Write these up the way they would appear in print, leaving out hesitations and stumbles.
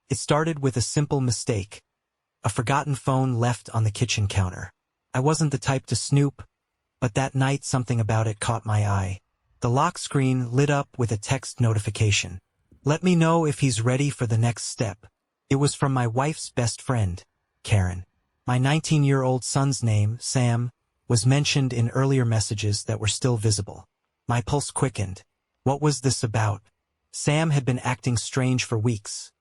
It started with a simple mistake. A forgotten phone left on the kitchen counter. I wasn't the type to snoop, but that night something about it caught my eye. The lock screen lit up with a text notification. Let me know if he's ready for the next step. It was from my wife's best friend, Karen. My 19-year-old son's name, Sam, was mentioned in earlier messages that were still visible. My pulse quickened. What was this about? Sam had been acting strange for weeks,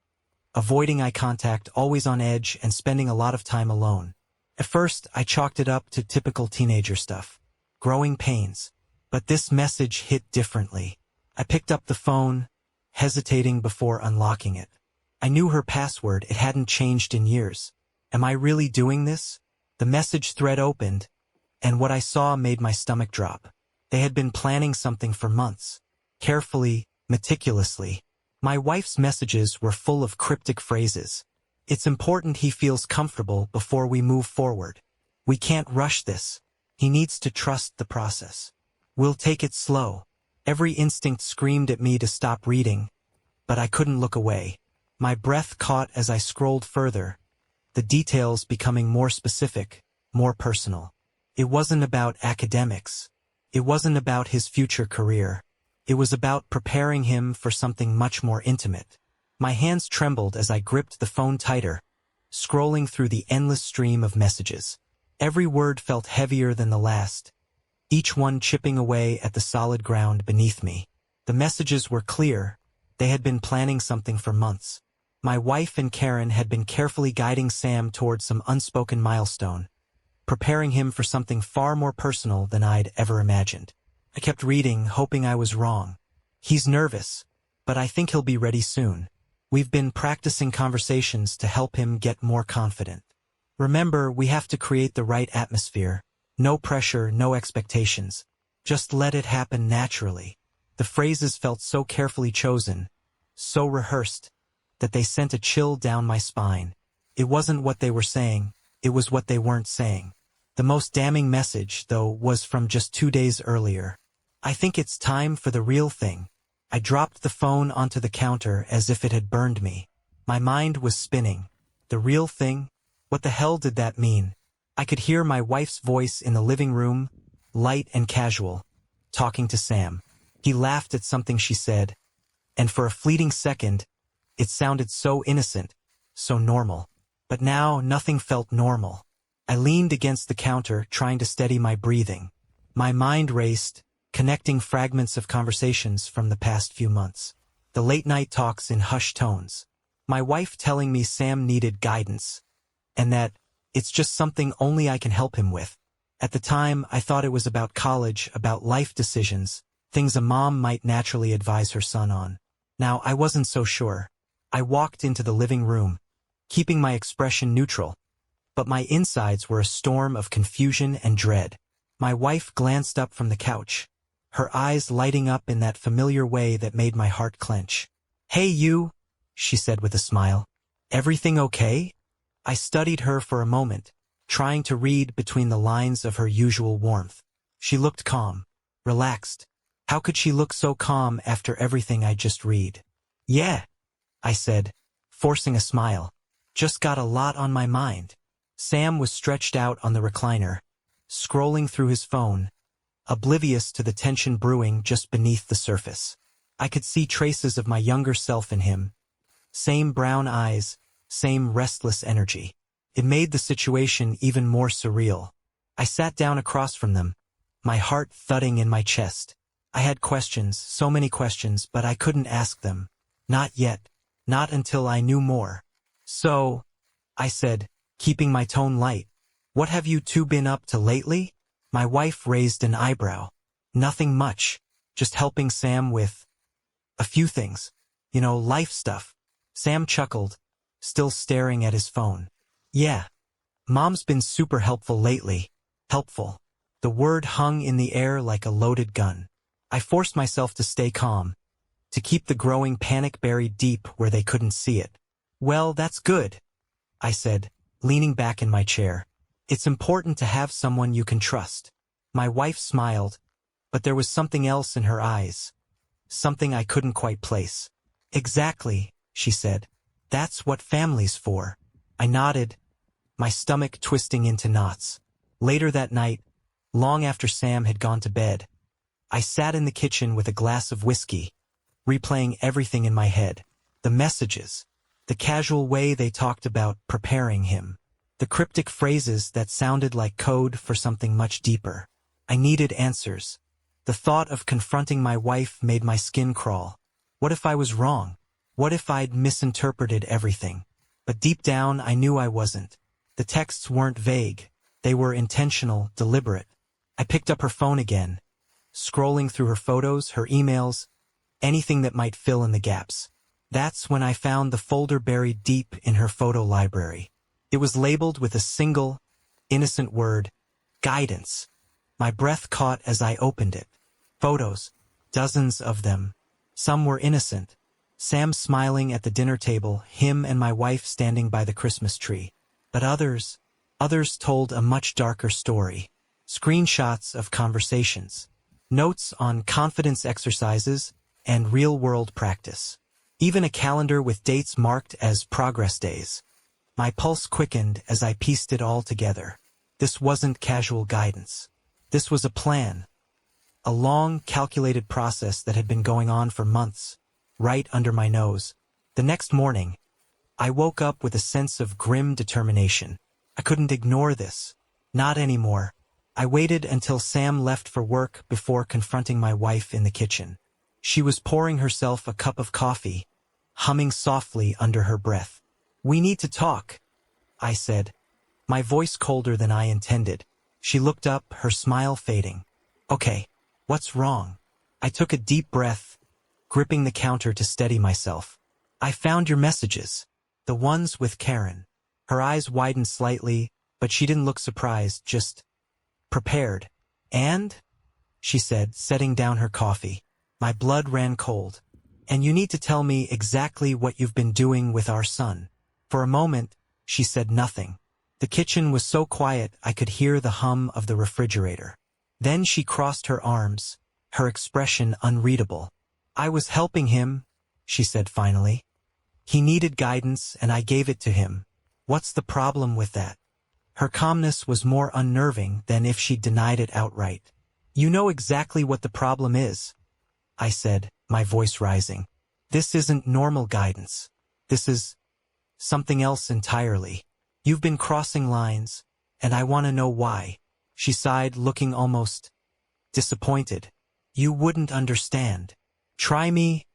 avoiding eye contact, always on edge, and spending a lot of time alone. At first, I chalked it up to typical teenager stuff. Growing pains. But this message hit differently. I picked up the phone, hesitating before unlocking it. I knew her password, it hadn't changed in years. Am I really doing this? The message thread opened, and what I saw made my stomach drop. They had been planning something for months. Carefully, meticulously. My wife's messages were full of cryptic phrases. It's important he feels comfortable before we move forward. We can't rush this. He needs to trust the process. We'll take it slow. Every instinct screamed at me to stop reading, but I couldn't look away. My breath caught as I scrolled further, the details becoming more specific, more personal. It wasn't about academics. It wasn't about his future career. It was about preparing him for something much more intimate. My hands trembled as I gripped the phone tighter, scrolling through the endless stream of messages. Every word felt heavier than the last, each one chipping away at the solid ground beneath me. The messages were clear. They had been planning something for months. My wife and Karen had been carefully guiding Sam towards some unspoken milestone, preparing him for something far more personal than I'd ever imagined. I kept reading, hoping I was wrong. He's nervous, but I think he'll be ready soon. We've been practicing conversations to help him get more confident. Remember, we have to create the right atmosphere. No pressure, no expectations. Just let it happen naturally. The phrases felt so carefully chosen, so rehearsed, that they sent a chill down my spine. It wasn't what they were saying, it was what they weren't saying. The most damning message, though, was from just 2 days earlier. I think it's time for the real thing. I dropped the phone onto the counter as if it had burned me. My mind was spinning. The real thing? What the hell did that mean? I could hear my wife's voice in the living room, light and casual, talking to Sam. He laughed at something she said, and for a fleeting second, it sounded so innocent, so normal. But now nothing felt normal. I leaned against the counter, trying to steady my breathing. My mind raced, connecting fragments of conversations from the past few months. The late-night talks in hushed tones. My wife telling me Sam needed guidance, and that it's just something only I can help him with. At the time, I thought it was about college, about life decisions, things a mom might naturally advise her son on. Now, I wasn't so sure. I walked into the living room, keeping my expression neutral, but my insides were a storm of confusion and dread. My wife glanced up from the couch, her eyes lighting up in that familiar way that made my heart clench. "Hey you," she said with a smile. "Everything okay?" I studied her for a moment, trying to read between the lines of her usual warmth. She looked calm, relaxed. How could she look so calm after everything I just read? "Yeah," I said, forcing a smile. "Just got a lot on my mind." Sam was stretched out on the recliner, scrolling through his phone, oblivious to the tension brewing just beneath the surface. I could see traces of my younger self in him. Same brown eyes, same restless energy. It made the situation even more surreal. I sat down across from them, my heart thudding in my chest. I had questions, so many questions, but I couldn't ask them. Not yet. Not until I knew more. "So," I said, keeping my tone light, "what have you two been up to lately?" My wife raised an eyebrow. "Nothing much. Just helping Sam with a few things. Life stuff." Sam chuckled, still staring at his phone. "Yeah. Mom's been super helpful lately." Helpful. The word hung in the air like a loaded gun. I forced myself to stay calm, to keep the growing panic buried deep where they couldn't see it. "Well, that's good," I said, leaning back in my chair. "It's important to have someone you can trust." My wife smiled, but there was something else in her eyes, something I couldn't quite place. "Exactly," she said. That's what family's for. I nodded, my stomach twisting into knots. Later that night, long after Sam had gone to bed, I sat in the kitchen with a glass of whiskey, replaying everything in my head. The messages, the casual way they talked about preparing him, the cryptic phrases that sounded like code for something much deeper. I needed answers. The thought of confronting my wife made my skin crawl. What if I was wrong? What if I'd misinterpreted everything? But deep down, I knew I wasn't. The texts weren't vague. They were intentional, deliberate. I picked up her phone again, scrolling through her photos, her emails, anything that might fill in the gaps. That's when I found the folder buried deep in her photo library. It was labeled with a single, innocent word, guidance. My breath caught as I opened it. Photos, dozens of them. Some were innocent. Sam smiling at the dinner table, him and my wife standing by the Christmas tree. But others told a much darker story. Screenshots of conversations, notes on confidence exercises, and real-world practice. Even a calendar with dates marked as progress days. My pulse quickened as I pieced it all together. This wasn't casual guidance. This was a plan. A long, calculated process that had been going on for months, right under my nose. The next morning, I woke up with a sense of grim determination. I couldn't ignore this. Not anymore. I waited until Sam left for work before confronting my wife in the kitchen. She was pouring herself a cup of coffee, humming softly under her breath. "We need to talk," I said, my voice colder than I intended. She looked up, her smile fading. "Okay, what's wrong?" I took a deep breath, gripping the counter to steady myself. "I found your messages. The ones with Karen." Her eyes widened slightly, but she didn't look surprised, just prepared. "And?" she said, setting down her coffee. My blood ran cold. "And you need to tell me exactly what you've been doing with our son." For a moment, she said nothing. The kitchen was so quiet I could hear the hum of the refrigerator. Then she crossed her arms, her expression unreadable. "I was helping him," she said finally. "He needed guidance and I gave it to him. What's the problem with that?" Her calmness was more unnerving than if she'd denied it outright. "You know exactly what the problem is," I said, my voice rising. "This isn't normal guidance. This is something else entirely. You've been crossing lines, and I want to know why." She sighed, looking almost disappointed. "You wouldn't understand." "Try me,"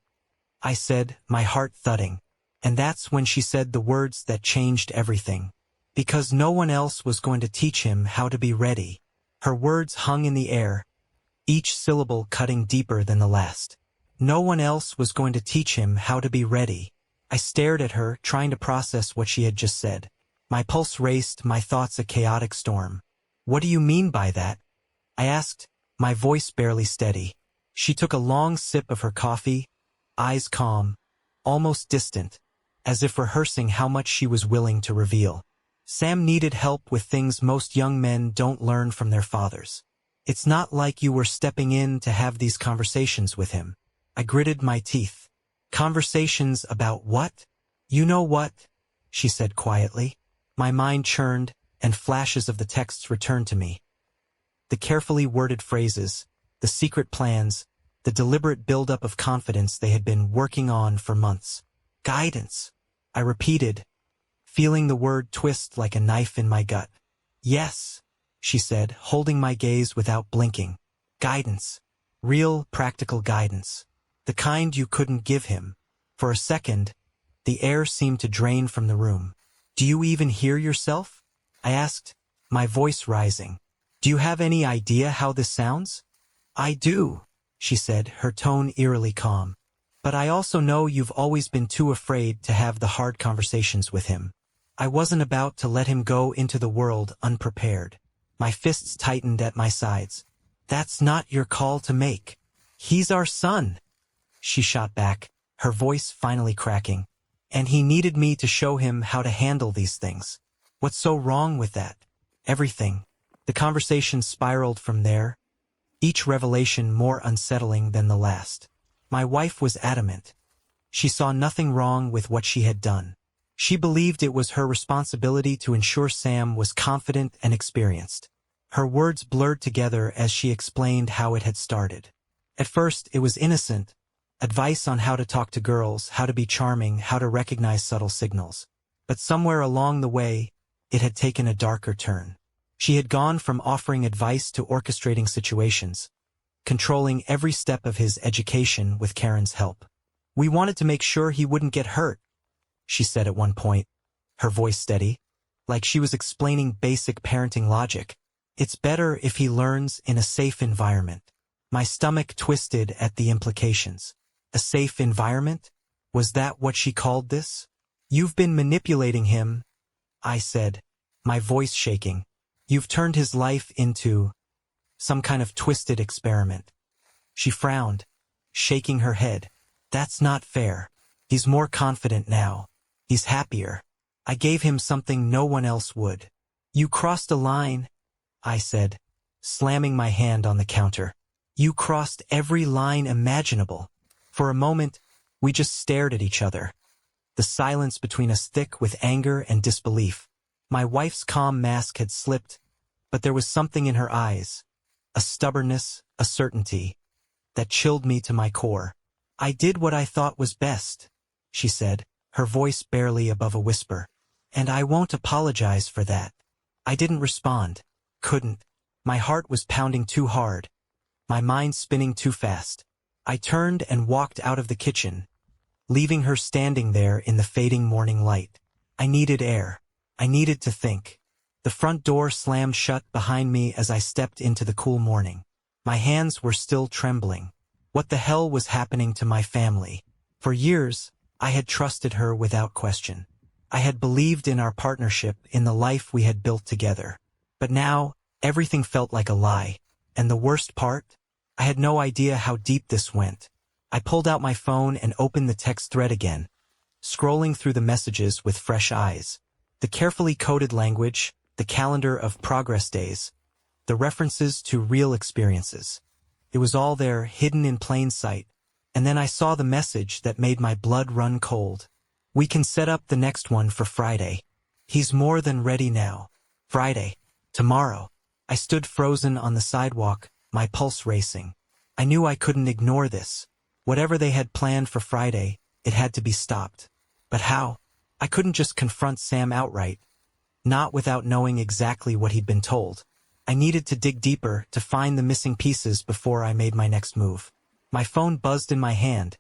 I said, my heart thudding. And that's when she said the words that changed everything. Because no one else was going to teach him how to be ready. Her words hung in the air, each syllable cutting deeper than the last. No one else was going to teach him how to be ready. I stared at her, trying to process what she had just said. My pulse raced, my thoughts a chaotic storm. "What do you mean by that?" I asked, my voice barely steady. She took a long sip of her coffee, eyes calm, almost distant, as if rehearsing how much she was willing to reveal. "Sam needed help with things most young men don't learn from their fathers. It's not like you were stepping in to have these conversations with him." I gritted my teeth. "Conversations about what?" "You know what," she said quietly. My mind churned, and flashes of the texts returned to me. The carefully worded phrases, the secret plans, the deliberate buildup of confidence they had been working on for months. "Guidance," I repeated, feeling the word twist like a knife in my gut. "Yes," she said, holding my gaze without blinking. "Guidance. Real, practical guidance. The kind you couldn't give him." For a second, the air seemed to drain from the room. "Do you even hear yourself?" I asked, my voice rising. "Do you have any idea how this sounds?" "I do," she said, her tone eerily calm. "But I also know you've always been too afraid to have the hard conversations with him." I wasn't about to let him go into the world unprepared. My fists tightened at my sides. "That's not your call to make. He's our son," she shot back, her voice finally cracking. "And he needed me to show him how to handle these things. What's so wrong with that?" "Everything." The conversation spiraled from there, each revelation more unsettling than the last. My wife was adamant. She saw nothing wrong with what she had done. She believed it was her responsibility to ensure Sam was confident and experienced. Her words blurred together as she explained how it had started. At first, it was innocent, advice on how to talk to girls, how to be charming, how to recognize subtle signals. But somewhere along the way, it had taken a darker turn. She had gone from offering advice to orchestrating situations, controlling every step of his education with Karen's help. "We wanted to make sure he wouldn't get hurt," she said at one point, her voice steady, like she was explaining basic parenting logic. "It's better if he learns in a safe environment." My stomach twisted at the implications. A safe environment? Was that what she called this? "You've been manipulating him," I said, my voice shaking. "You've turned his life into some kind of twisted experiment." She frowned, shaking her head. "That's not fair. He's more confident now. He's happier. I gave him something no one else would." "You crossed a line," I said, slamming my hand on the counter. "You crossed every line imaginable." For a moment, we just stared at each other, the silence between us thick with anger and disbelief. My wife's calm mask had slipped, but there was something in her eyes, a stubbornness, a certainty, that chilled me to my core. "I did what I thought was best," she said, her voice barely above a whisper. "And I won't apologize for that." I didn't respond. Couldn't. My heart was pounding too hard, my mind spinning too fast. I turned and walked out of the kitchen, leaving her standing there in the fading morning light. I needed air. I needed to think. The front door slammed shut behind me as I stepped into the cool morning. My hands were still trembling. What the hell was happening to my family? For years, I had trusted her without question. I had believed in our partnership, in the life we had built together. But now, everything felt like a lie. And the worst part? I had no idea how deep this went. I pulled out my phone and opened the text thread again, scrolling through the messages with fresh eyes. The carefully coded language, the calendar of progress days, the references to real experiences. It was all there, hidden in plain sight. And then I saw the message that made my blood run cold. "We can set up the next one for Friday. He's more than ready now." Friday. Tomorrow. I stood frozen on the sidewalk, my pulse racing. I knew I couldn't ignore this. Whatever they had planned for Friday, it had to be stopped. But how? I couldn't just confront Sam outright, not without knowing exactly what he'd been told. I needed to dig deeper, to find the missing pieces before I made my next move. My phone buzzed in my hand,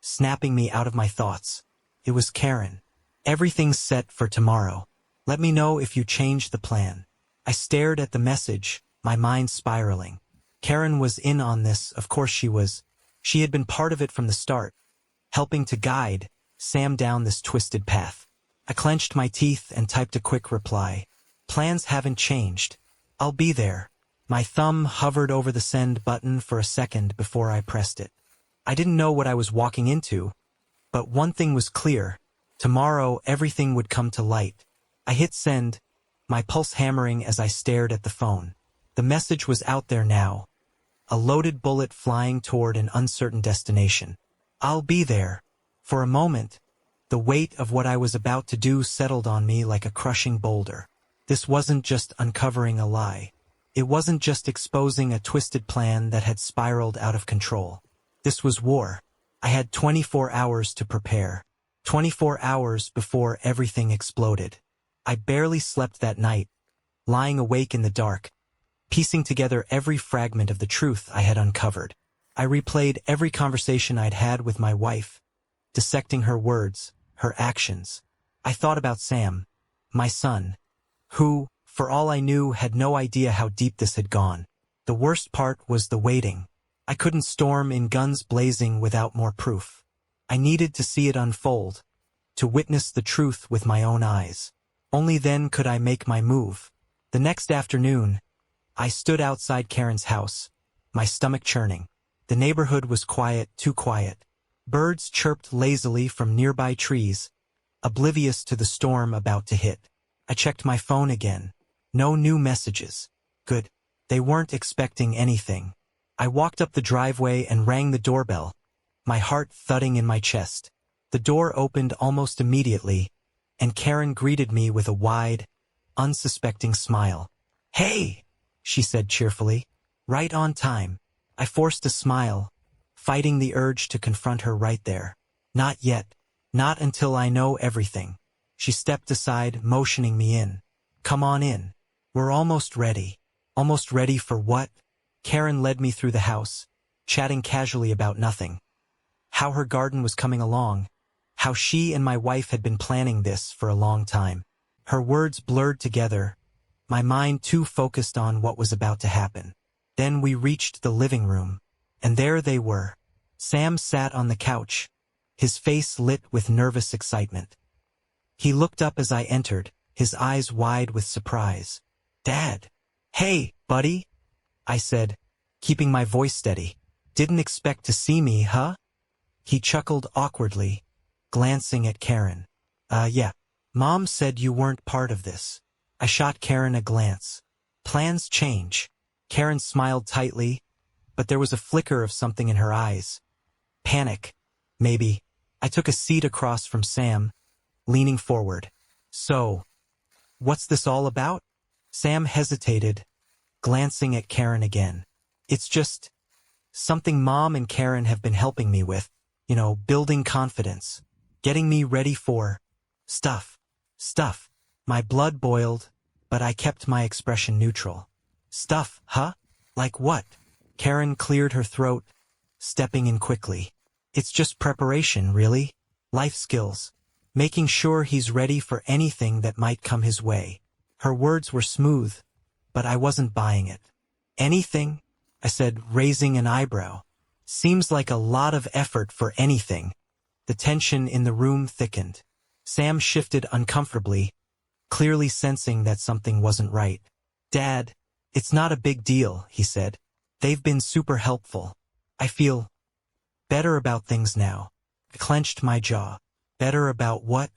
snapping me out of my thoughts. It was Karen. "Everything's set for tomorrow. Let me know if you change the plan." I stared at the message, my mind spiraling. Karen was in on this, of course she was. She had been part of it from the start, helping to guide Sam down this twisted path. I clenched my teeth and typed a quick reply. "Plans haven't changed. I'll be there." My thumb hovered over the send button for a second before I pressed it. I didn't know what I was walking into, but one thing was clear. Tomorrow everything would come to light. I hit send, my pulse hammering as I stared at the phone. The message was out there now, a loaded bullet flying toward an uncertain destination. "I'll be there." For a moment, the weight of what I was about to do settled on me like a crushing boulder. This wasn't just uncovering a lie. It wasn't just exposing a twisted plan that had spiraled out of control. This was war. I had 24 hours to prepare. 24 hours before everything exploded. I barely slept that night, lying awake in the dark, piecing together every fragment of the truth I had uncovered. I replayed every conversation I'd had with my wife, dissecting her words, her actions. I thought about Sam, my son, who, for all I knew, had no idea how deep this had gone. The worst part was the waiting. I couldn't storm in guns blazing without more proof. I needed to see it unfold, to witness the truth with my own eyes. Only then could I make my move. The next afternoon, I stood outside Karen's house, my stomach churning. The neighborhood was quiet, too quiet. Birds chirped lazily from nearby trees, oblivious to the storm about to hit. I checked my phone again. No new messages. Good. They weren't expecting anything. I walked up the driveway and rang the doorbell, my heart thudding in my chest. The door opened almost immediately, and Karen greeted me with a wide, unsuspecting smile. "Hey," she said cheerfully. "Right on time." I forced a smile, fighting the urge to confront her right there. "Not yet. Not until I know everything." She stepped aside, motioning me in. "Come on in. We're almost ready." Almost ready for what? Karen led me through the house, chatting casually about nothing. How her garden was coming along, how she and my wife had been planning this for a long time. Her words blurred together, my mind too focused on what was about to happen. Then we reached the living room, and there they were. Sam sat on the couch, his face lit with nervous excitement. He looked up as I entered, his eyes wide with surprise. "Dad." "Hey, buddy," I said, keeping my voice steady. "Didn't expect to see me, huh?" He chuckled awkwardly, glancing at Karen. Yeah. Mom said you weren't part of this." I shot Karen a glance. "Plans change." Karen smiled tightly, but there was a flicker of something in her eyes. Panic, maybe. I took a seat across from Sam, leaning forward. "So, what's this all about?" Sam hesitated, glancing at Karen again. "It's just something Mom and Karen have been helping me with. Building confidence. Getting me ready for stuff. Stuff." My blood boiled, but I kept my expression neutral. "Stuff, huh? Like what?" Karen cleared her throat, stepping in quickly. "It's just preparation, really. Life skills. Making sure he's ready for anything that might come his way." Her words were smooth, but I wasn't buying it. "Anything?" I said, raising an eyebrow. "Seems like a lot of effort for anything." The tension in the room thickened. Sam shifted uncomfortably, clearly sensing that something wasn't right. "Dad, it's not a big deal," he said. "They've been super helpful. I feel better about things now." I clenched my jaw. Better about what?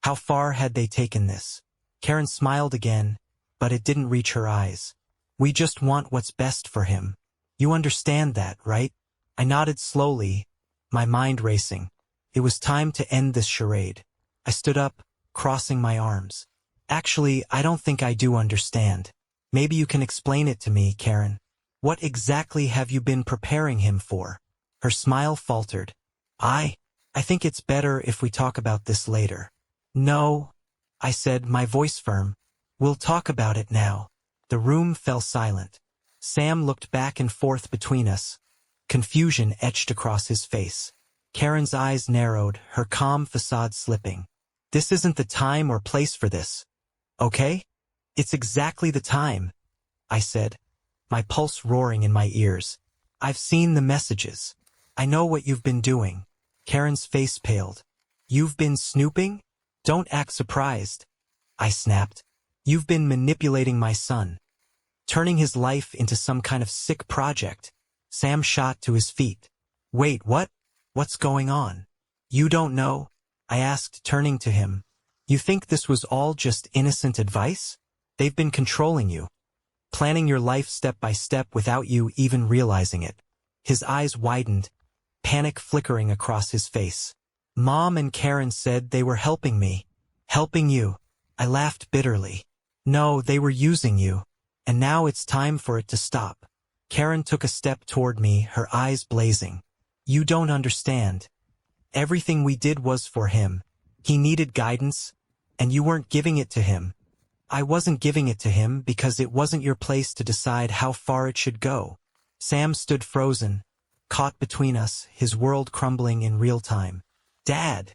How far had they taken this? Karen smiled again, but it didn't reach her eyes. "We just want what's best for him. You understand that, right?" I nodded slowly, my mind racing. It was time to end this charade. I stood up, crossing my arms. "Actually, I don't think I do understand. Maybe you can explain it to me, Karen. What exactly have you been preparing him for?" Her smile faltered. I think it's better if we talk about this later." "No," I said, my voice firm. "We'll talk about it now." The room fell silent. Sam looked back and forth between us. Confusion etched across his face. Karen's eyes narrowed, her calm facade slipping. "This isn't the time or place for this. Okay?" "It's exactly the time," I said, my pulse roaring in my ears. "I've seen the messages. I know what you've been doing." Karen's face paled. "You've been snooping? Don't act surprised," I snapped. "You've been manipulating my son. Turning his life into some kind of sick project." Sam shot to his feet. "Wait, what? What's going on?" "You don't know?" I asked, turning to him. "You think this was all just innocent advice? They've been controlling you, planning your life step by step without you even realizing it." His eyes widened, panic flickering across his face. "Mom and Karen said they were helping me." "Helping you?" I laughed bitterly. "No, they were using you. And now it's time for it to stop." Karen took a step toward me, her eyes blazing. "You don't understand. Everything we did was for him. He needed guidance, and you weren't giving it to him." "I wasn't giving it to him because it wasn't your place to decide how far it should go." Sam stood frozen, caught between us, his world crumbling in real time. "Dad,"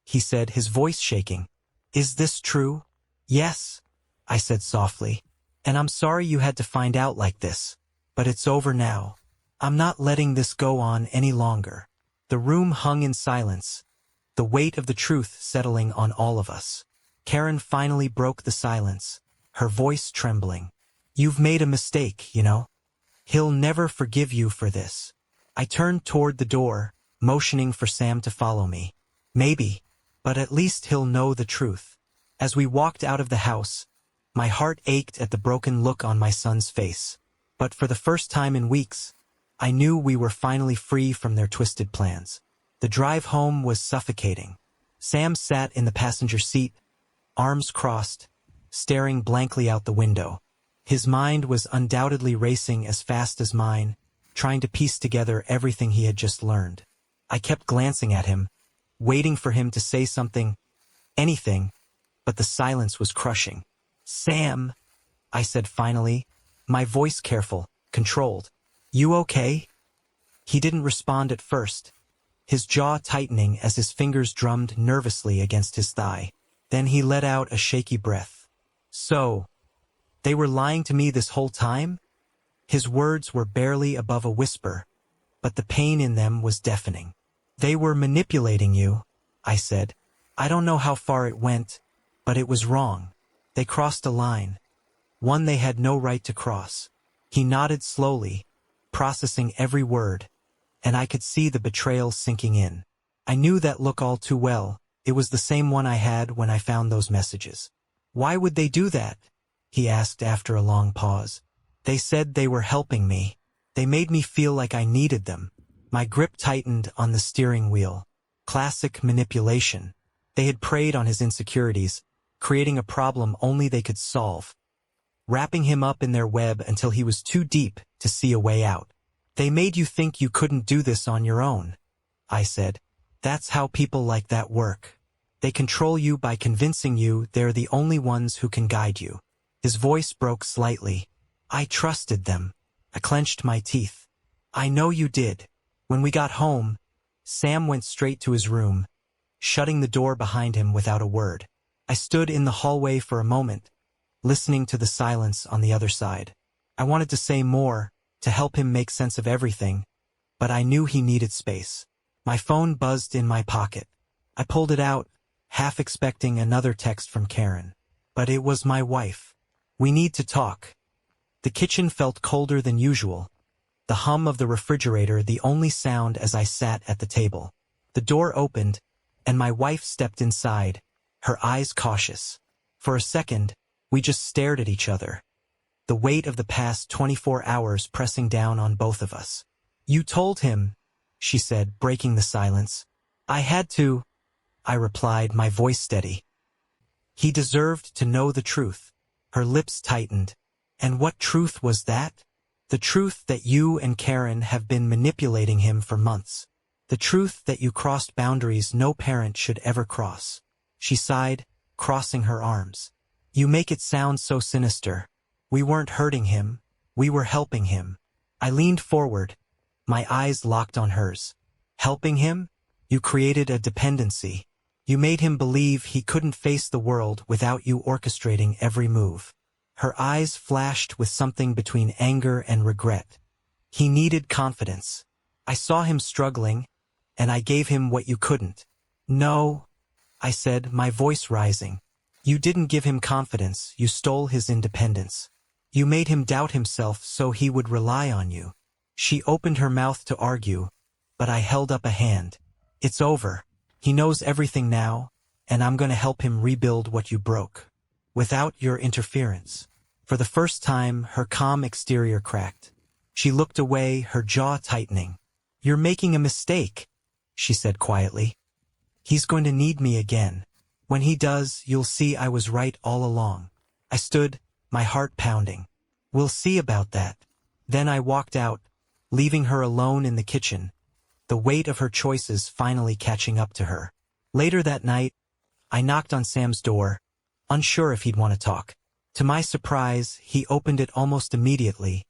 he said, his voice shaking. "Is this true?" "Yes," I said softly. "And I'm sorry you had to find out like this. But it's over now. I'm not letting this go on any longer." The room hung in silence, the weight of the truth settling on all of us. Karen finally broke the silence, her voice trembling. "You've made a mistake, you know. He'll never forgive you for this." I turned toward the door, motioning for Sam to follow me. "Maybe, but at least he'll know the truth." As we walked out of the house, my heart ached at the broken look on my son's face. But for the first time in weeks, I knew we were finally free from their twisted plans. The drive home was suffocating. Sam sat in the passenger seat, arms crossed, staring blankly out the window. His mind was undoubtedly racing as fast as mine, trying to piece together everything he had just learned. I kept glancing at him, waiting for him to say something, anything, but the silence was crushing. "Sam," I said finally, my voice careful, controlled. "You okay?" He didn't respond at first, his jaw tightening as his fingers drummed nervously against his thigh. Then he let out a shaky breath. "So, they were lying to me this whole time?" His words were barely above a whisper, but the pain in them was deafening. "They were manipulating you," I said. "I don't know how far it went, but it was wrong. They crossed a line, one they had no right to cross." He nodded slowly, processing every word, and I could see the betrayal sinking in. I knew that look all too well. It was the same one I had when I found those messages. "Why would they do that?" he asked after a long pause. "They said they were helping me. They made me feel like I needed them." My grip tightened on the steering wheel. Classic manipulation. They had preyed on his insecurities, creating a problem only they could solve, wrapping him up in their web until he was too deep to see a way out. "They made you think you couldn't do this on your own," I said. "That's how people like that work. They control you by convincing you they're the only ones who can guide you." His voice broke slightly. "I trusted them." I clenched my teeth. "I know you did." When we got home, Sam went straight to his room, shutting the door behind him without a word. I stood in the hallway for a moment, listening to the silence on the other side. I wanted to say more, to help him make sense of everything, but I knew he needed space. My phone buzzed in my pocket. I pulled it out, half expecting another text from Karen. But it was my wife. "We need to talk." The kitchen felt colder than usual, the hum of the refrigerator the only sound as I sat at the table. The door opened, and my wife stepped inside, her eyes cautious. For a second, we just stared at each other, the weight of the past 24 hours pressing down on both of us. "You told him," she said, breaking the silence. "I had to," I replied, my voice steady. "He deserved to know the truth." Her lips tightened. "And what truth was that?" "The truth that you and Karen have been manipulating him for months. The truth that you crossed boundaries no parent should ever cross." She sighed, crossing her arms. "You make it sound so sinister. We weren't hurting him. We were helping him." I leaned forward, my eyes locked on hers. "Helping him? You created a dependency. You made him believe he couldn't face the world without you orchestrating every move." Her eyes flashed with something between anger and regret. "He needed confidence. I saw him struggling, and I gave him what you couldn't." "No," I said, my voice rising. "You didn't give him confidence, you stole his independence. You made him doubt himself so he would rely on you." She opened her mouth to argue, but I held up a hand. "It's over. He knows everything now, and I'm going to help him rebuild what you broke. Without your interference." For the first time, her calm exterior cracked. She looked away, her jaw tightening. "You're making a mistake," she said quietly. "He's going to need me again. When he does, you'll see I was right all along." I stood, my heart pounding. "We'll see about that." Then I walked out, leaving her alone in the kitchen, the weight of her choices finally catching up to her. Later that night, I knocked on Sam's door, unsure if he'd want to talk. To my surprise, he opened it almost immediately,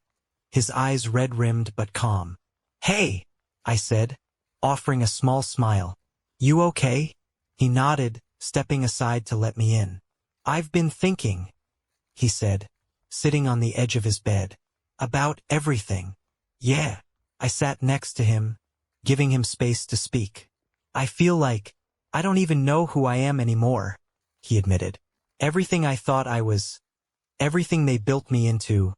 his eyes red-rimmed but calm. "Hey," I said, offering a small smile. "You okay?" He nodded, stepping aside to let me in. "I've been thinking," he said, sitting on the edge of his bed. "About everything." "Yeah." I sat next to him, giving him space to speak. "I feel like I don't even know who I am anymore," he admitted. "Everything I thought I was, everything they built me into,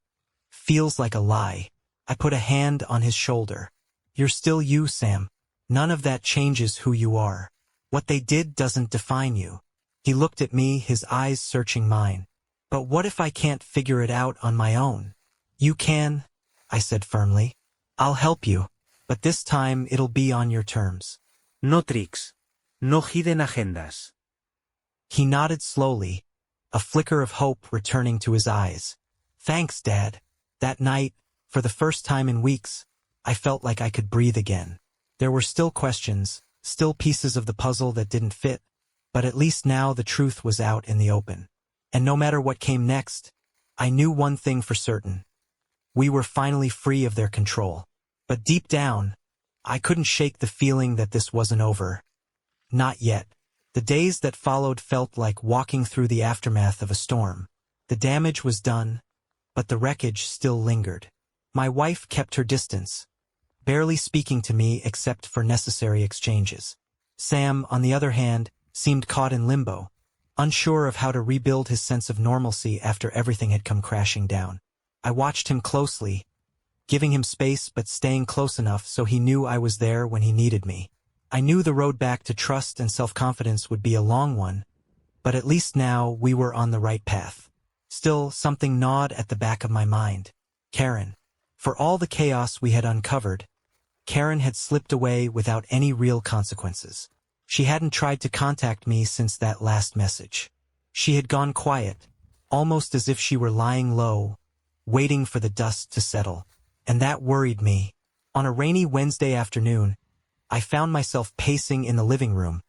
feels like a lie." I put a hand on his shoulder. "You're still you, Sam. None of that changes who you are. What they did doesn't define you." He looked at me, his eyes searching mine. "But what if I can't figure it out on my own?" "You can," I said firmly. "I'll help you, but this time it'll be on your terms." No tricks. No hidden agendas. He nodded slowly, a flicker of hope returning to his eyes. Thanks, Dad. That night, for the first time in weeks, I felt like I could breathe again. There were still questions, still pieces of the puzzle that didn't fit, but at least now the truth was out in the open. And no matter what came next, I knew one thing for certain. We were finally free of their control. But deep down, I couldn't shake the feeling that this wasn't over. Not yet. The days that followed felt like walking through the aftermath of a storm. The damage was done, but the wreckage still lingered. My wife kept her distance, barely speaking to me except for necessary exchanges. Sam, on the other hand, seemed caught in limbo, unsure of how to rebuild his sense of normalcy after everything had come crashing down. I watched him closely, giving him space but staying close enough so he knew I was there when he needed me. I knew the road back to trust and self-confidence would be a long one, but at least now we were on the right path. Still, something gnawed at the back of my mind. Karen. For all the chaos we had uncovered, Karen had slipped away without any real consequences. She hadn't tried to contact me since that last message. She had gone quiet, almost as if she were lying low, waiting for the dust to settle. And that worried me. On a rainy Wednesday afternoon, I found myself pacing in the living room,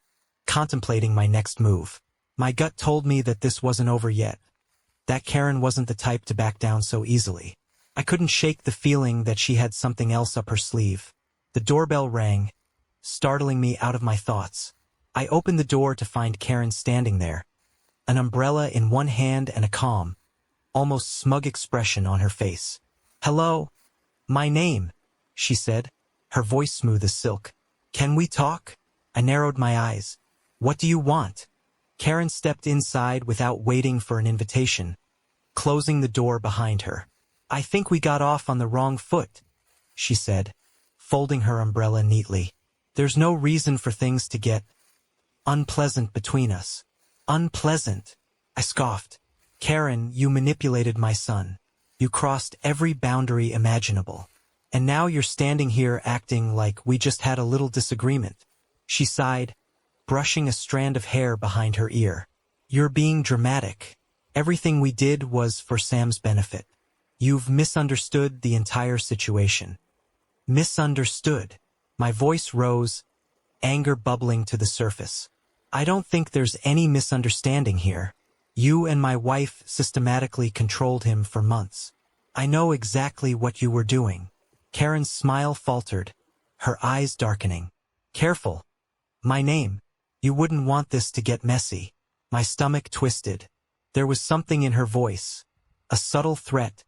contemplating my next move. My gut told me that this wasn't over yet, that Karen wasn't the type to back down so easily. I couldn't shake the feeling that she had something else up her sleeve. The doorbell rang, startling me out of my thoughts. I opened the door to find Karen standing there, an umbrella in one hand and a calm, almost smug expression on her face. "Hello? My name," she said, her voice smooth as silk. "Can we talk?" I narrowed my eyes. "What do you want?" Karen stepped inside without waiting for an invitation, closing the door behind her. "I think we got off on the wrong foot," she said, folding her umbrella neatly. "There's no reason for things to get unpleasant between us." "Unpleasant?" I scoffed. "Karen, you manipulated my son. You crossed every boundary imaginable. And now you're standing here acting like we just had a little disagreement." She sighed, brushing a strand of hair behind her ear. "You're being dramatic. Everything we did was for Sam's benefit. You've misunderstood the entire situation." "Misunderstood?" My voice rose, anger bubbling to the surface. "I don't think there's any misunderstanding here. You and my wife systematically controlled him for months. I know exactly what you were doing." Karen's smile faltered, her eyes darkening. "Careful. My name. You wouldn't want this to get messy." My stomach twisted. There was something in her voice, a subtle threat,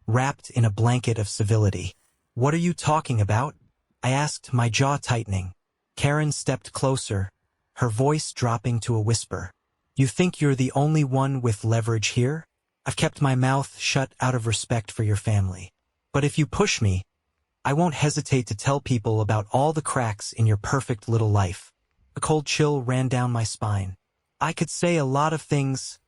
wrapped in a blanket of civility. "What are you talking about?" I asked, my jaw tightening. Karen stepped closer, her voice dropping to a whisper. "You think you're the only one with leverage here? I've kept my mouth shut out of respect for your family. But if you push me, I won't hesitate to tell people about all the cracks in your perfect little life." A cold chill ran down my spine. "I could say a lot of things,"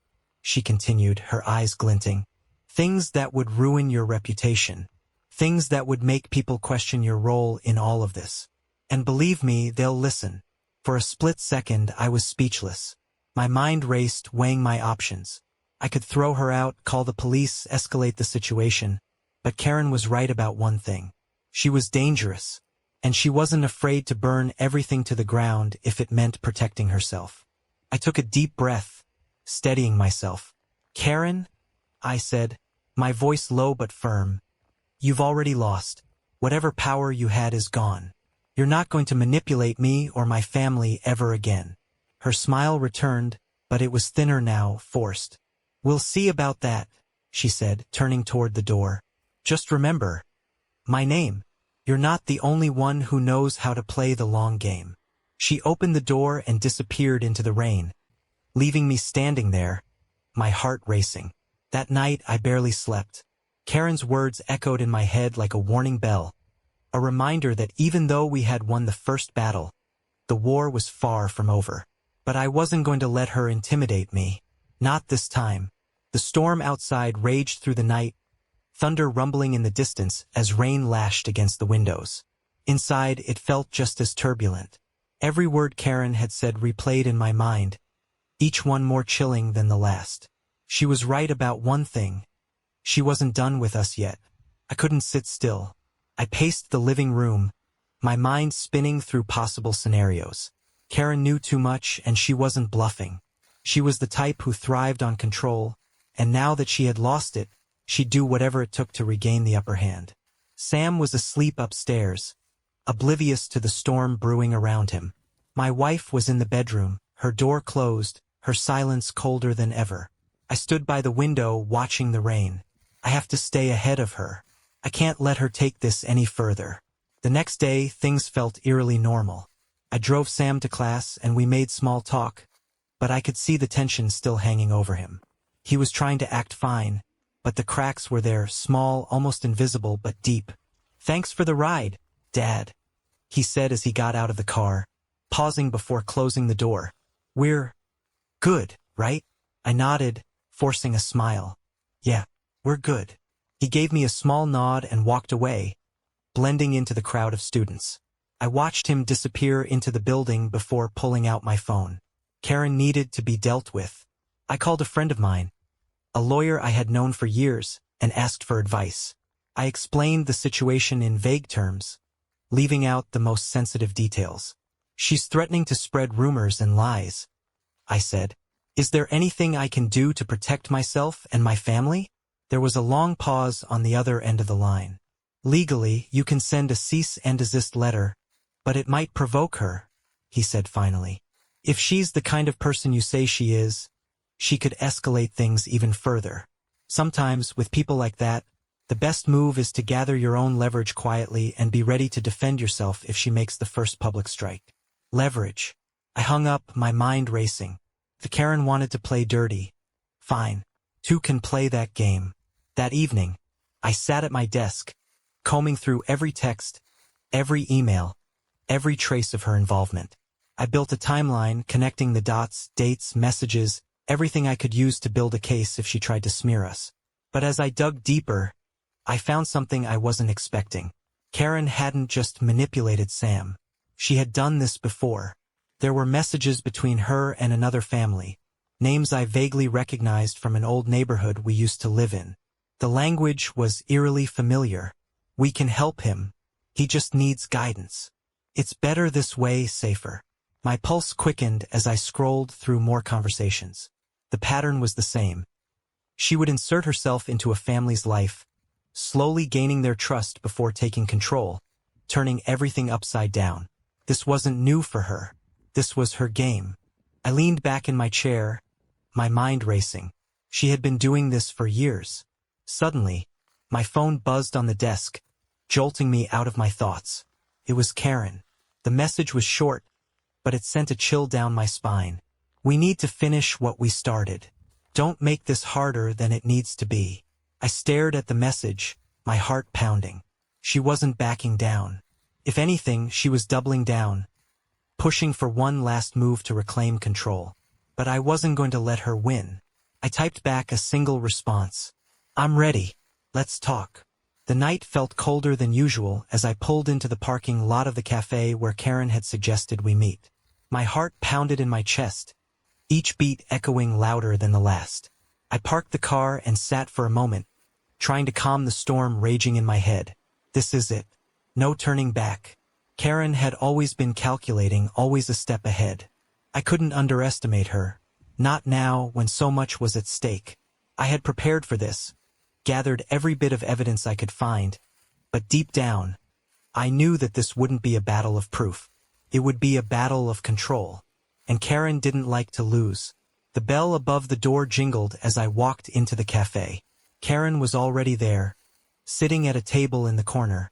she continued, her eyes glinting. "Things that would ruin your reputation. Things that would make people question your role in all of this. And believe me, they'll listen." For a split second, I was speechless. My mind raced, weighing my options. I could throw her out, call the police, escalate the situation. But Karen was right about one thing. She was dangerous, and she wasn't afraid to burn everything to the ground if it meant protecting herself. I took a deep breath, steadying myself. "Karen," I said, my voice low but firm, "you've already lost. Whatever power you had is gone. You're not going to manipulate me or my family ever again." Her smile returned, but it was thinner now, forced. "We'll see about that," she said, turning toward the door. "Just remember, my name. You're not the only one who knows how to play the long game." She opened the door and disappeared into the rain, leaving me standing there, my heart racing. That night I barely slept. Karen's words echoed in my head like a warning bell, a reminder that even though we had won the first battle, the war was far from over. But I wasn't going to let her intimidate me. Not this time. The storm outside raged through the night, thunder rumbling in the distance as rain lashed against the windows. Inside, it felt just as turbulent. Every word Karen had said replayed in my mind, each one more chilling than the last. She was right about one thing. She wasn't done with us yet. I couldn't sit still. I paced the living room, my mind spinning through possible scenarios. Karen knew too much, and she wasn't bluffing. She was the type who thrived on control, and now that she had lost it, she'd do whatever it took to regain the upper hand. Sam was asleep upstairs, oblivious to the storm brewing around him. My wife was in the bedroom, her door closed, her silence colder than ever. I stood by the window watching the rain. I have to stay ahead of her. I can't let her take this any further. The next day, things felt eerily normal. I drove Sam to class and we made small talk, but I could see the tension still hanging over him. He was trying to act fine, but the cracks were there, small, almost invisible, but deep. "Thanks for the ride, Dad," he said as he got out of the car, pausing before closing the door. "We're good, right?" I nodded, forcing a smile. "Yeah, we're good." He gave me a small nod and walked away, blending into the crowd of students. I watched him disappear into the building before pulling out my phone. Karen needed to be dealt with. I called a friend of mine, a lawyer I had known for years, and asked for advice. I explained the situation in vague terms, leaving out the most sensitive details. "She's threatening to spread rumors and lies," I said. "Is there anything I can do to protect myself and my family?" There was a long pause on the other end of the line. "Legally, you can send a cease and desist letter, but it might provoke her," he said finally. "If she's the kind of person you say she is, she could escalate things even further. Sometimes, with people like that, the best move is to gather your own leverage quietly and be ready to defend yourself if she makes the first public strike." Leverage. I hung up, my mind racing. If Karen wanted to play dirty, fine. Two can play that game. That evening, I sat at my desk, combing through every text, every email, every trace of her involvement. I built a timeline connecting the dots, dates, messages, everything I could use to build a case if she tried to smear us. But as I dug deeper, I found something I wasn't expecting. Karen hadn't just manipulated Sam. She had done this before. There were messages between her and another family, names I vaguely recognized from an old neighborhood we used to live in. The language was eerily familiar. "We can help him. He just needs guidance. It's better this way, safer." My pulse quickened as I scrolled through more conversations. The pattern was the same. She would insert herself into a family's life, slowly gaining their trust before taking control, turning everything upside down. This wasn't new for her. This was her game. I leaned back in my chair, my mind racing. She had been doing this for years. Suddenly, my phone buzzed on the desk, jolting me out of my thoughts. It was Karen. The message was short, but it sent a chill down my spine. "We need to finish what we started. Don't make this harder than it needs to be." I stared at the message, my heart pounding. She wasn't backing down. If anything, she was doubling down, pushing for one last move to reclaim control. But I wasn't going to let her win. I typed back a single response. "I'm ready. Let's talk." The night felt colder than usual as I pulled into the parking lot of the cafe where Karen had suggested we meet. My heart pounded in my chest, each beat echoing louder than the last. I parked the car and sat for a moment, trying to calm the storm raging in my head. This is it. No turning back. Karen had always been calculating, always a step ahead. I couldn't underestimate her. Not now, when so much was at stake. I had prepared for this, gathered every bit of evidence I could find, but deep down, I knew that this wouldn't be a battle of proof. It would be a battle of control. And Karen didn't like to lose. The bell above the door jingled as I walked into the cafe. Karen was already there, sitting at a table in the corner,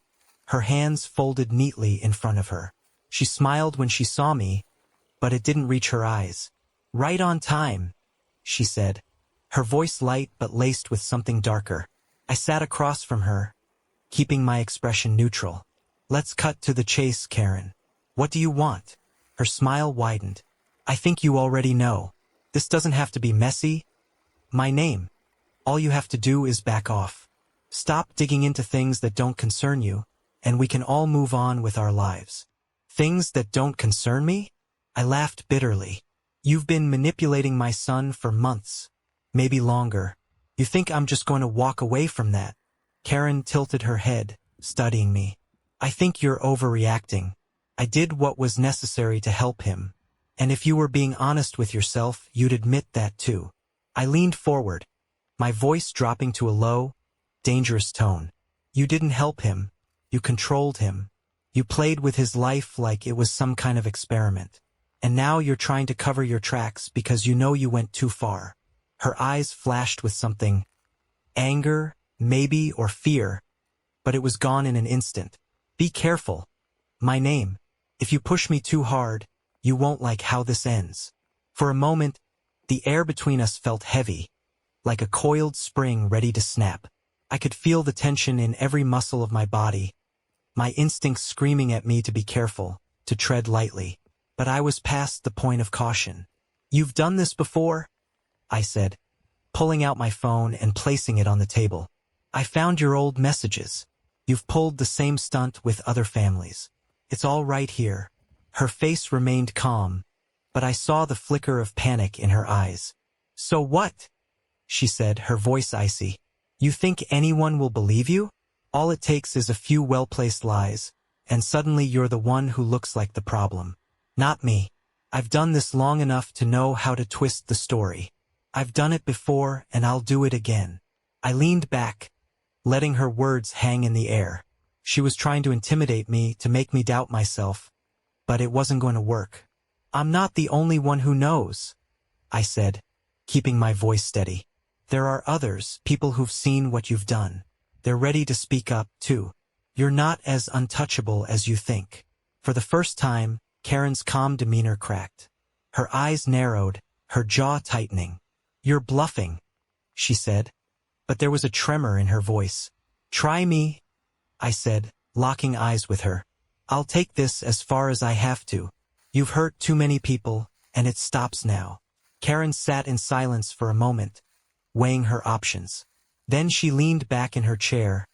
her hands folded neatly in front of her. She smiled when she saw me, but it didn't reach her eyes. "Right on time," she said, her voice light but laced with something darker. I sat across from her, keeping my expression neutral. "Let's cut to the chase, Karen. What do you want?" Her smile widened. "I think you already know. This doesn't have to be messy. My name. All you have to do is back off. Stop digging into things that don't concern you, and we can all move on with our lives." "Things that don't concern me?" I laughed bitterly. You've been manipulating my son for months, maybe longer. You think I'm just going to walk away from that? Karen tilted her head, studying me. I think you're overreacting. I did what was necessary to help him. And if you were being honest with yourself, you'd admit that too. I leaned forward, my voice dropping to a low, dangerous tone. You didn't help him. You controlled him. You played with his life like it was some kind of experiment. And now you're trying to cover your tracks because you know you went too far. Her eyes flashed with something. Anger, maybe, or fear. But it was gone in an instant. Be careful. My name. If you push me too hard, you won't like how this ends. For a moment, the air between us felt heavy, like a coiled spring ready to snap. I could feel the tension in every muscle of my body, my instincts screaming at me to be careful, to tread lightly. But I was past the point of caution. You've done this before? I said, pulling out my phone and placing it on the table. I found your old messages. You've pulled the same stunt with other families. It's all right here. Her face remained calm, but I saw the flicker of panic in her eyes. So what? She said, her voice icy. You think anyone will believe you? All it takes is a few well-placed lies, and suddenly you're the one who looks like the problem. Not me. I've done this long enough to know how to twist the story. I've done it before, and I'll do it again. I leaned back, letting her words hang in the air. She was trying to intimidate me, to make me doubt myself, but it wasn't going to work. I'm not the only one who knows, I said, keeping my voice steady. There are others, people who've seen what you've done. They're ready to speak up, too. You're not as untouchable as you think. For the first time, Karen's calm demeanor cracked. Her eyes narrowed, her jaw tightening. You're bluffing, she said, but there was a tremor in her voice. Try me, I said, locking eyes with her. I'll take this as far as I have to. You've hurt too many people, and it stops now. Karen sat in silence for a moment, weighing her options. Then she leaned back in her chair,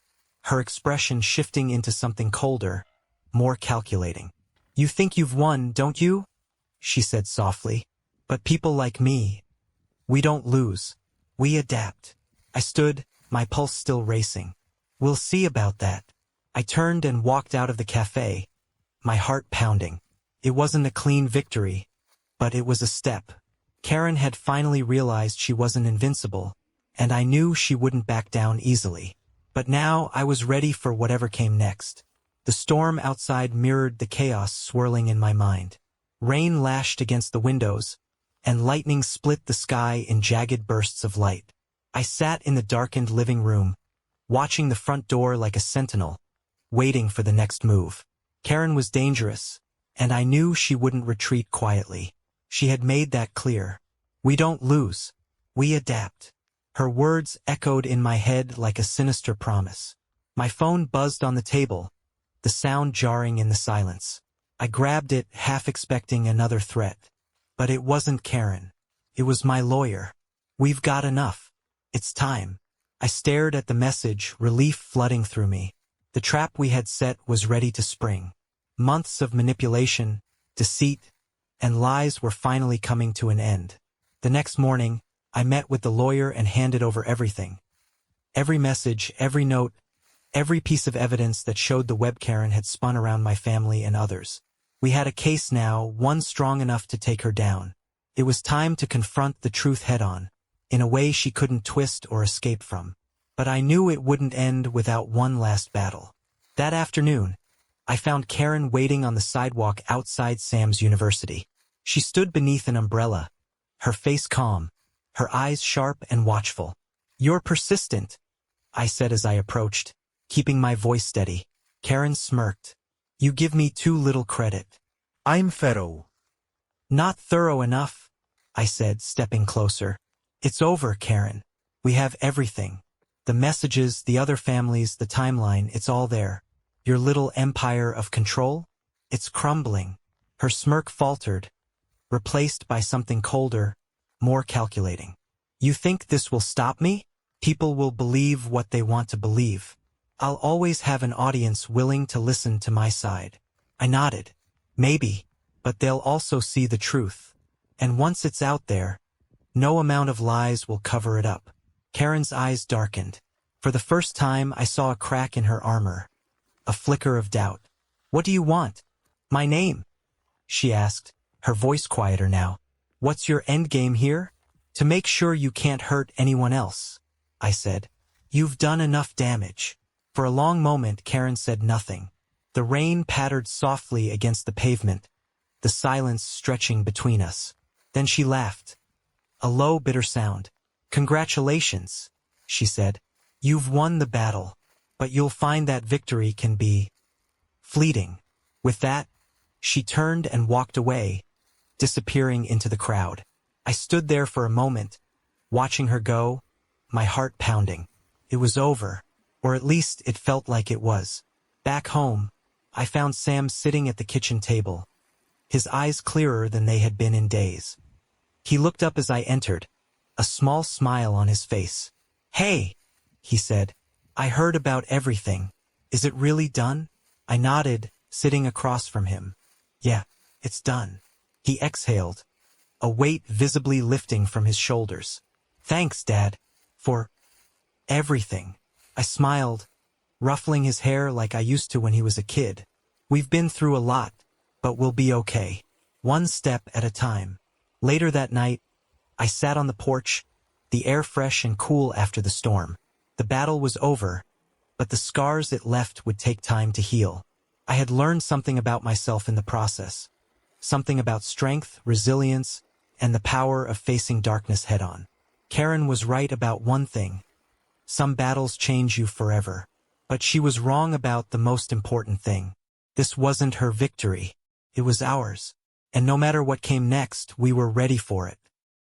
her expression shifting into something colder, more calculating. You think you've won, don't you? She said softly. But people like me, we don't lose. We adapt. I stood, my pulse still racing. We'll see about that. I turned and walked out of the cafe, my heart pounding. It wasn't a clean victory, but it was a step. Karen had finally realized she wasn't invincible, and I knew she wouldn't back down easily. But now I was ready for whatever came next. The storm outside mirrored the chaos swirling in my mind. Rain lashed against the windows, and lightning split the sky in jagged bursts of light. I sat in the darkened living room, watching the front door like a sentinel, waiting for the next move. Karen was dangerous, and I knew she wouldn't retreat quietly. She had made that clear. We don't lose. We adapt. Her words echoed in my head like a sinister promise. My phone buzzed on the table, the sound jarring in the silence. I grabbed it, half expecting another threat. But it wasn't Karen. It was my lawyer. We've got enough. It's time. I stared at the message, relief flooding through me. The trap we had set was ready to spring. Months of manipulation, deceit, and lies were finally coming to an end. The next morning, I met with the lawyer and handed over everything. Every message, every note, every piece of evidence that showed the web Karen had spun around my family and others. We had a case now, one strong enough to take her down. It was time to confront the truth head-on, in a way she couldn't twist or escape from. But I knew it wouldn't end without one last battle. That afternoon, I found Karen waiting on the sidewalk outside Sam's university. She stood beneath an umbrella, her face calm, her eyes sharp and watchful. You're persistent, I said as I approached, keeping my voice steady. Karen smirked. You give me too little credit. I'm thorough. Not thorough enough, I said, stepping closer. It's over, Karen. We have everything. The messages, the other families, the timeline, it's all there. Your little empire of control? It's crumbling. Her smirk faltered, replaced by something colder, more calculating. You think this will stop me? People will believe what they want to believe. I'll always have an audience willing to listen to my side. I nodded. Maybe, but they'll also see the truth. And once it's out there, no amount of lies will cover it up. Karen's eyes darkened. For the first time, I saw a crack in her armor. A flicker of doubt. "What do you want?" "My name," she asked, her voice quieter now. "What's your endgame here?" "To make sure you can't hurt anyone else," I said. "You've done enough damage." For a long moment, Karen said nothing. The rain pattered softly against the pavement, the silence stretching between us. Then she laughed. A low, bitter sound. "Congratulations," she said. "You've won the battle, but you'll find that victory can be fleeting." With that, she turned and walked away, disappearing into the crowd. I stood there for a moment, watching her go, my heart pounding. It was over, or at least it felt like it was. Back home, I found Sam sitting at the kitchen table, his eyes clearer than they had been in days. He looked up as I entered, a small smile on his face. "Hey," he said, "I heard about everything. Is it really done?" I nodded, sitting across from him. "Yeah, it's done." He exhaled, a weight visibly lifting from his shoulders. "Thanks, Dad, for everything." I smiled, ruffling his hair like I used to when he was a kid. "We've been through a lot, but we'll be okay. One step at a time." Later that night, I sat on the porch, the air fresh and cool after the storm. The battle was over, but the scars it left would take time to heal. I had learned something about myself in the process. Something about strength, resilience, and the power of facing darkness head-on. Karen was right about one thing. Some battles change you forever. But she was wrong about the most important thing. This wasn't her victory. It was ours. And no matter what came next, we were ready for it.